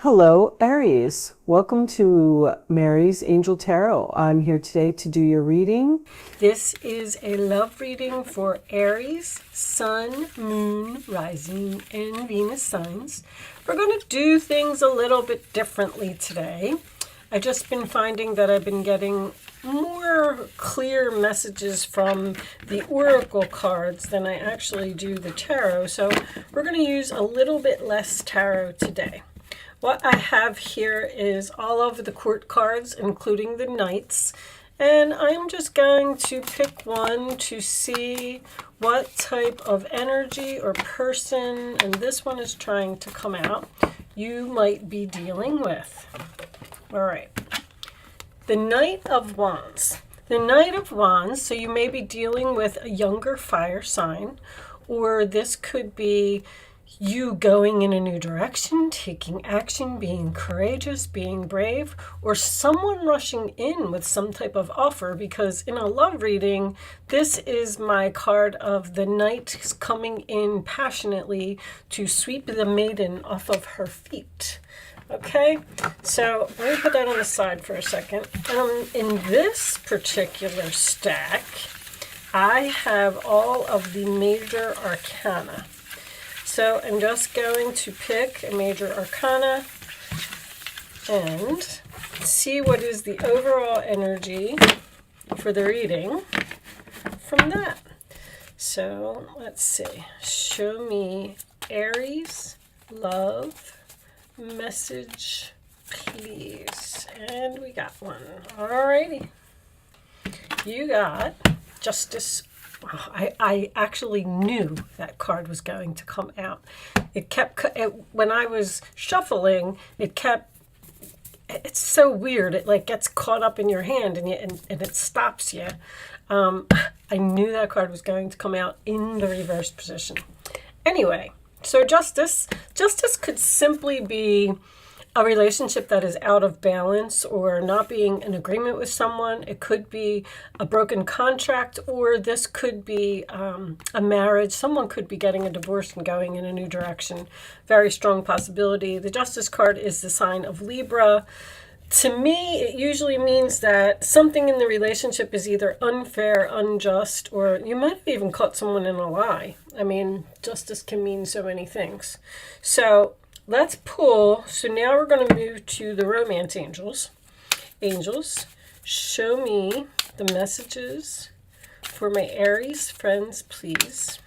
Hello, Aries. Welcome to Mary's Angel Tarot. I'm here today to do your reading. This is a love reading for Aries, Sun, Moon, Rising, and Venus signs. We're going to do things a little bit differently today. I've just been finding that I've been getting more clear messages from the oracle cards than I actually do the tarot. So we're going to use a little bit less tarot today. What I have here is all of the court cards, including the knights, and I'm just going to pick one to see what type of energy or person, and this one is trying to come out, you might be dealing with. All right. The Knight of Wands. The Knight of Wands, so you may be dealing with a younger fire sign, or this could be you going in a new direction, taking action, being courageous, being brave, or someone rushing in with some type of offer, because in a love reading, this is my card of the knight coming in passionately to sweep the maiden off of her feet. Okay, so let me put that on the side for a second. In this particular stack, I have all of the major arcana. So I'm just going to pick a major arcana and see what is the overall energy for the reading from that. So let's see. Show me Aries Love message, please. And we got one. Alrighty. You got Justice. I actually knew that card was going to come out. It kept, when I was shuffling, it's so weird. It like gets caught up in your hand and it stops you. I knew that card was going to come out in the reverse position. Anyway, so Justice could simply be a relationship that is out of balance or not being in agreement with someone. It could be a broken contract, or this could be a marriage. Someone could be getting a divorce and going in a new direction. Very strong possibility. The Justice card is the sign of Libra. To me, it usually means that something in the relationship is either unfair, unjust, or you might have even caught someone in a lie. I mean, justice can mean so many things. So let's pull. So now we're going to move to the romance angels. Angels, show me the messages for my Aries friends, please.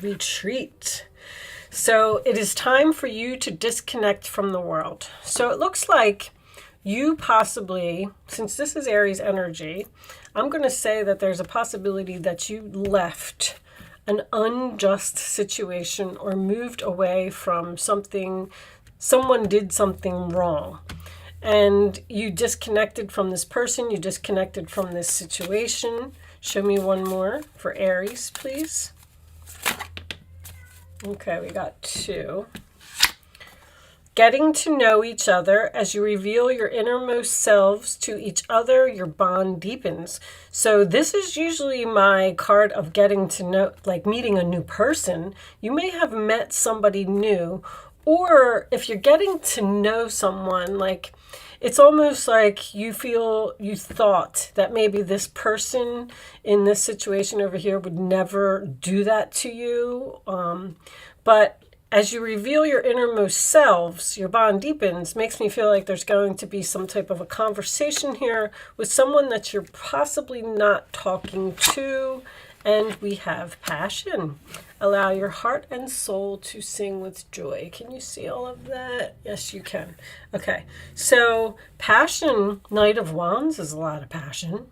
Retreat. So it is time for you to disconnect from the world. So it looks like you possibly, since this is Aries energy, I'm going to say that there's a possibility that you left an unjust situation or moved away from something, someone did something wrong. And you disconnected from this person, you disconnected from this situation. Show me one more for Aries, please. Okay, we got two. Getting to know each other. As you reveal your innermost selves to each other, your bond deepens. So this is usually my card of getting to know, like meeting a new person. You may have met somebody new, or if you're getting to know someone, like it's almost like you thought that maybe this person in this situation over here would never do that to you. But as you reveal your innermost selves, your bond deepens, makes me feel like there's going to be some type of a conversation here with someone that you're possibly not talking to. And we have passion. Allow your heart and soul to sing with joy. Can you see all of that? Yes, you can. Okay, so passion, Knight of Wands is a lot of passion.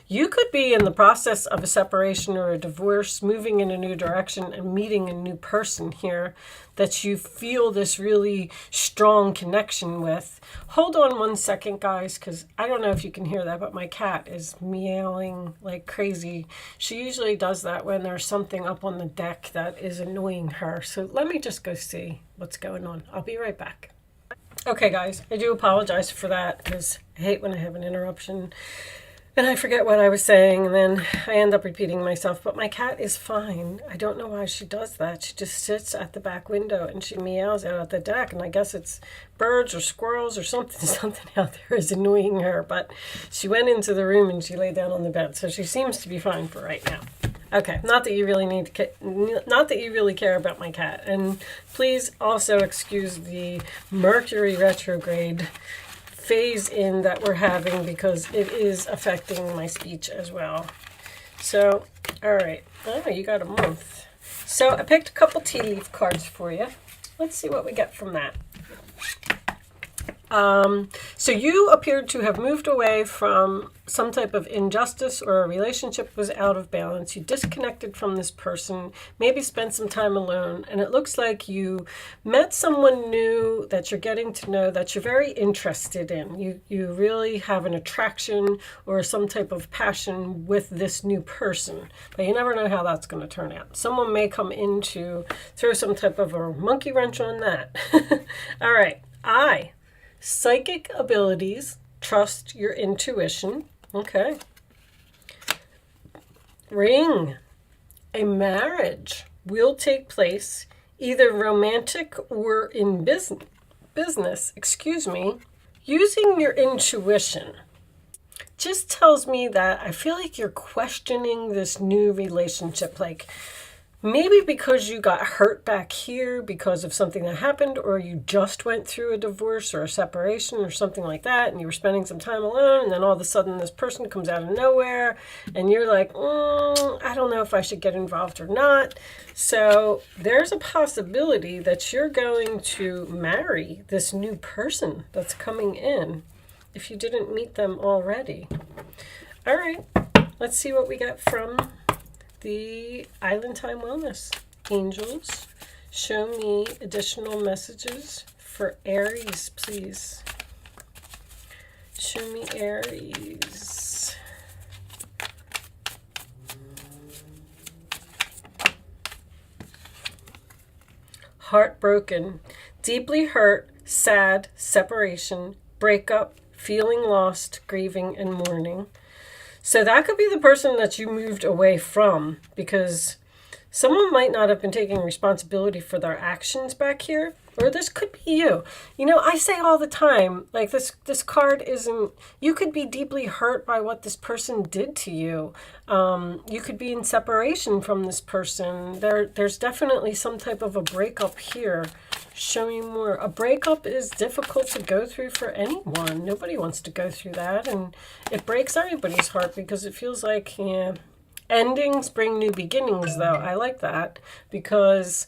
You could be in the process of a separation or a divorce, moving in a new direction and meeting a new person here that you feel this really strong connection with. Hold on one second, guys, because I don't know if you can hear that, but my cat is meowing like crazy. She usually does that when there's something up on the deck that is annoying her. So let me just go see what's going on. I'll be right back. Okay, guys, I do apologize for that because I hate when I have an interruption. And I forget what I was saying, and then I end up repeating myself. But my cat is fine. I don't know why she does that. She just sits at the back window and she meows out at the deck. And I guess it's birds or squirrels or something. Something out there is annoying her. But she went into the room and she lay down on the bed, so she seems to be fine for right now. Okay, not that you really not that you really care about my cat. And please also excuse the Mercury retrograde phase in that we're having, because it is affecting my speech as well. So, all right. Oh, you got a month. So I picked a couple tea leaf cards for you. Let's see what we get from that. So you appeared to have moved away from some type of injustice, or a relationship was out of balance. You disconnected from this person, maybe spent some time alone, and it looks like you met someone new that you're getting to know, that you're very interested in. You really have an attraction or some type of passion with this new person, but you never know how that's going to turn out. Someone may come in to throw some type of a monkey wrench on that. All right. Psychic abilities, trust your intuition. Okay. Ring. A marriage will take place, either romantic or in business, using your intuition. Just tells me that I feel like you're questioning this new relationship, like maybe because you got hurt back here because of something that happened, or you just went through a divorce or a separation or something like that, and you were spending some time alone, and then all of a sudden this person comes out of nowhere, and you're like, I don't know if I should get involved or not. So there's a possibility that you're going to marry this new person that's coming in, if you didn't meet them already. All right, let's see what we get from the Island Time Wellness. Angels, show me additional messages for Aries, please. Show me Aries. Heartbroken, deeply hurt, sad, separation, breakup, feeling lost, grieving, and mourning. So that could be the person that you moved away from, because someone might not have been taking responsibility for their actions back here, or this could be you. You know, I say all the time, like this card isn't, you could be deeply hurt by what this person did to you. You could be in separation from this person. There's definitely some type of a breakup here. Show me more. A breakup is difficult to go through for anyone. Nobody wants to go through that, and it breaks everybody's heart because it feels like, yeah, endings bring new beginnings, though. I like that, because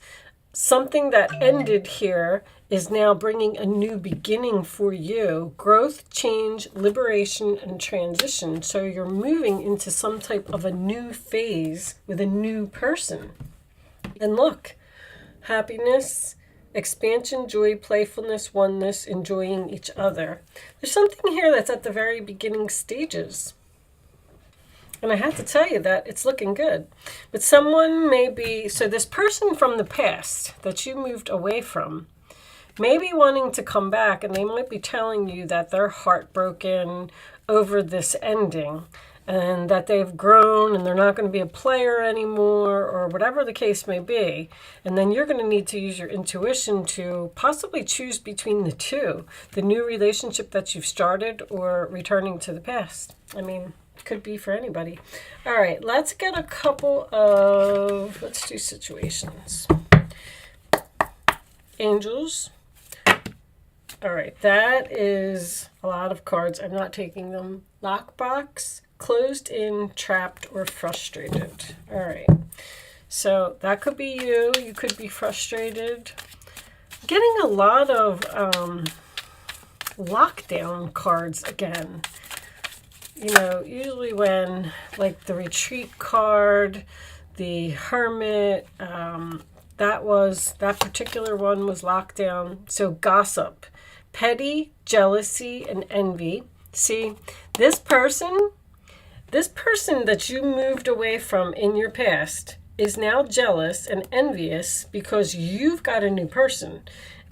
something that ended here is now bringing a new beginning for you. Growth, change, liberation, and transition. So you're moving into some type of a new phase with a new person. And look, happiness, expansion, joy, playfulness, oneness, enjoying each other. There's something here that's at the very beginning stages. And I have to tell you that it's looking good. But someone may be, so this person from the past that you moved away from may be wanting to come back, and they might be telling you that they're heartbroken over this ending, and that they've grown and they're not going to be a player anymore, or whatever the case may be. And then you're going to need to use your intuition to possibly choose between the two, the new relationship that you've started or returning to the past. I mean, it could be for anybody. All right, let's get a couple of, let's do situations. Angels. All right, that is a lot of cards. I'm not taking them. Lockbox. Closed in, trapped, or frustrated. All right. So that could be you. You could be frustrated. Getting a lot of lockdown cards again. You know, usually when, like the retreat card, the hermit, that particular one was lockdown. So gossip, petty, jealousy, and envy. See, this person that you moved away from in your past is now jealous and envious because you've got a new person.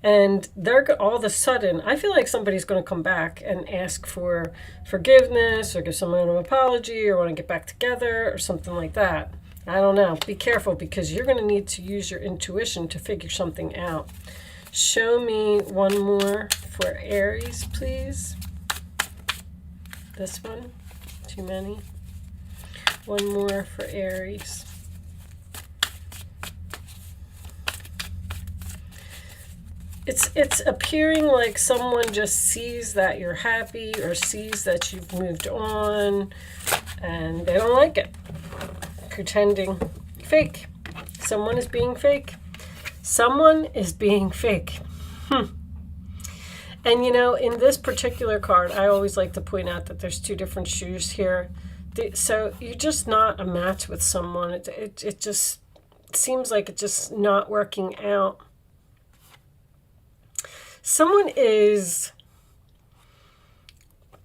And they're all of a sudden, I feel like somebody's going to come back and ask for forgiveness or give someone an apology or want to get back together or something like that. I don't know. Be careful, because you're going to need to use your intuition to figure something out. Show me one more for Aries, please. This one. Too many. One more for Aries. It's appearing like someone just sees that you're happy or sees that you've moved on and they don't like it. Pretending. Fake. Someone is being fake. Someone is being fake. And you know, in this particular card, I always like to point out that there's two different shoes here. So you're just not a match with someone. It just seems like it's just not working out. Someone is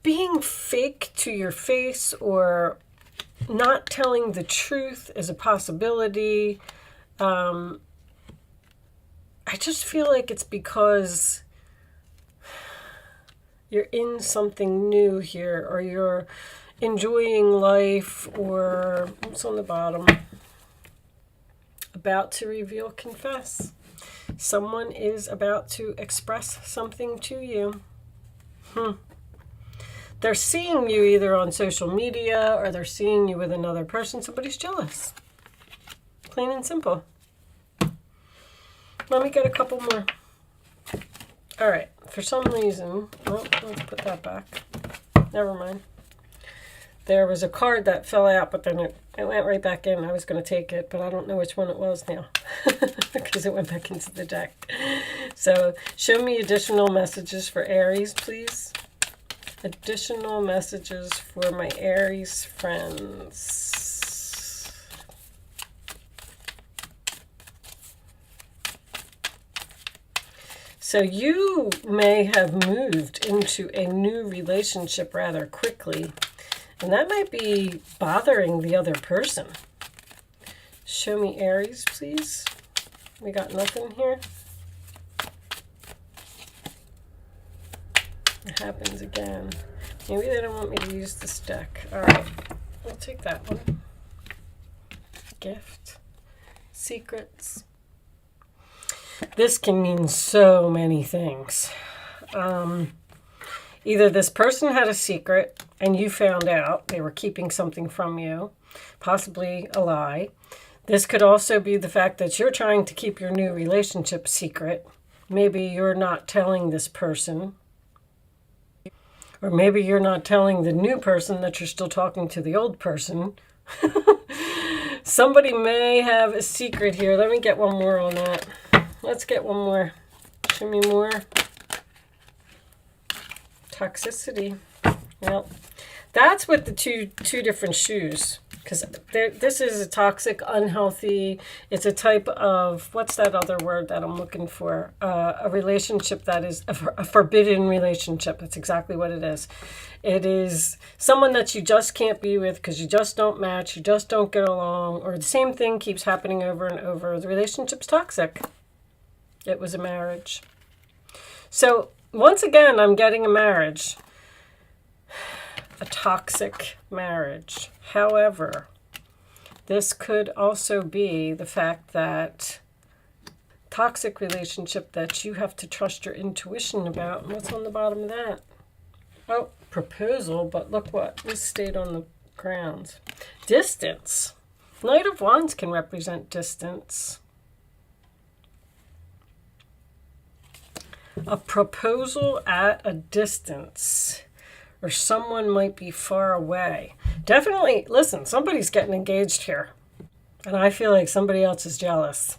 being fake to your face, or not telling the truth is a possibility. I just feel like it's because you're in something new here, or you're enjoying life, or what's on the bottom? About to reveal, confess. Someone is about to express something to you. They're seeing you either on social media or they're seeing you with another person. Somebody's jealous. Plain and simple. Let me get a couple more. All right. For some reason, well, let's put that back. Never mind. There was a card that fell out, but then it went right back in. I was going to take it, but I don't know which one it was now because it went back into the deck. So show me additional messages for Aries, please. Additional messages for my Aries friends. So you may have moved into a new relationship rather quickly. And that might be bothering the other person. Show me Aries, please. We got nothing here. It happens again. Maybe they don't want me to use this deck. All right, we'll take that one. Gift. Secrets. This can mean so many things. Either this person had a secret and you found out they were keeping something from you, possibly a lie. This could also be the fact that you're trying to keep your new relationship secret. Maybe you're not telling this person. Or maybe you're not telling the new person that you're still talking to the old person. Somebody may have a secret here. Let me get one more on that. Let's get one more. Show me more. Toxicity. Well, that's with the two different shoes, because this is a toxic, unhealthy. It's a type of, what's that other word that I'm looking for? A relationship that is a forbidden relationship. That's exactly what it is. It is someone that you just can't be with because you just don't match, you just don't get along, or the same thing keeps happening over and over. The relationship's toxic. It was a marriage. So once again, I'm getting a marriage. A toxic marriage. However, this could also be the fact that toxic relationship that you have to trust your intuition about. And what's on the bottom of that? Oh, proposal, but look what, this stayed on the ground. Distance. Knight of Wands can represent distance. A proposal at a distance, or someone might be far away. Definitely, listen, somebody's getting engaged here, and I feel like somebody else is jealous,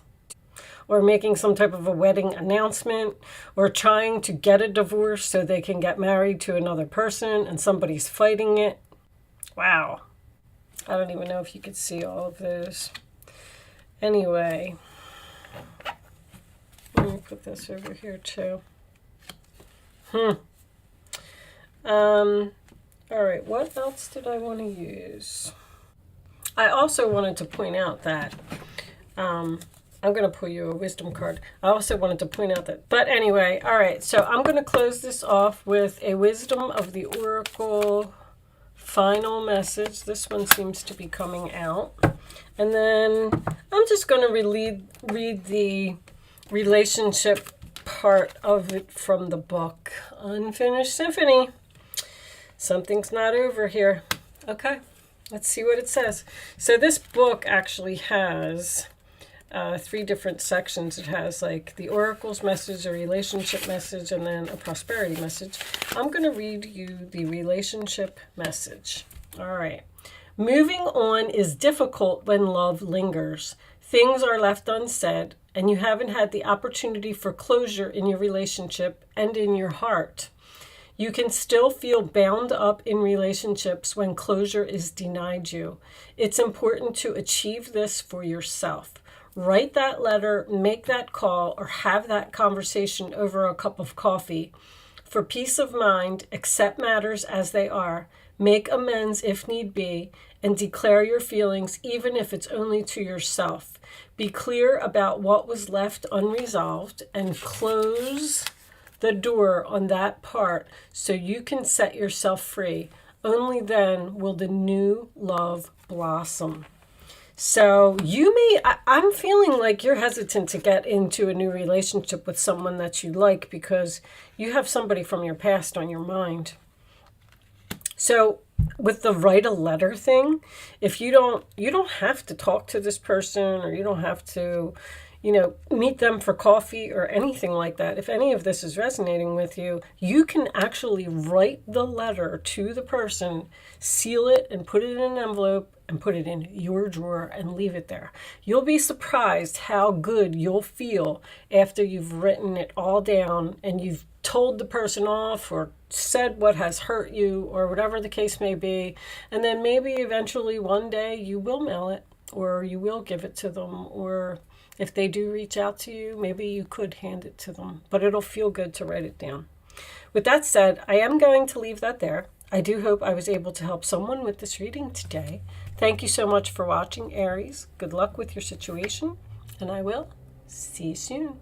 or making some type of a wedding announcement, or trying to get a divorce so they can get married to another person, and somebody's fighting it. Wow. I don't even know if you could see all of those. Anyway, let me put this over here too. All right, what else did I want to use? I also wanted to point out that I'm going to pull you a wisdom card. I also wanted to point out that. But anyway, all right. So I'm going to close this off with a wisdom of the oracle final message. This one seems to be coming out. And then I'm just going to read the relationship part of it from the book. Unfinished Symphony. Something's not over here. Okay, let's see what it says. So this book actually has 3 different sections. It has like the oracle's message, a relationship message, and then a prosperity message. I'm going to read you the relationship message. All right. Moving on is difficult when love lingers. Things are left unsaid, and you haven't had the opportunity for closure in your relationship and in your heart. You can still feel bound up in relationships when closure is denied you. It's important to achieve this for yourself. Write that letter, make that call, or have that conversation over a cup of coffee. For peace of mind, accept matters as they are, make amends if need be, and declare your feelings even if it's only to yourself. Be clear about what was left unresolved and close the door on that part so you can set yourself free. Only then will the new love blossom. So I'm feeling like you're hesitant to get into a new relationship with someone that you like because you have somebody from your past on your mind. So with the write a letter thing, if you don't have to talk to this person, or you don't have to, meet them for coffee or anything like that. If any of this is resonating with you, you can actually write the letter to the person, seal it, and put it in an envelope and put it in your drawer and leave it there. You'll be surprised how good you'll feel after you've written it all down and you've told the person off or said what has hurt you or whatever the case may be. And then maybe eventually one day you will mail it, or you will give it to them, or if they do reach out to you, maybe you could hand it to them, but it'll feel good to write it down. With that said, I am going to leave that there. I do hope I was able to help someone with this reading today. Thank you so much for watching, Aries. Good luck with your situation, and I will see you soon.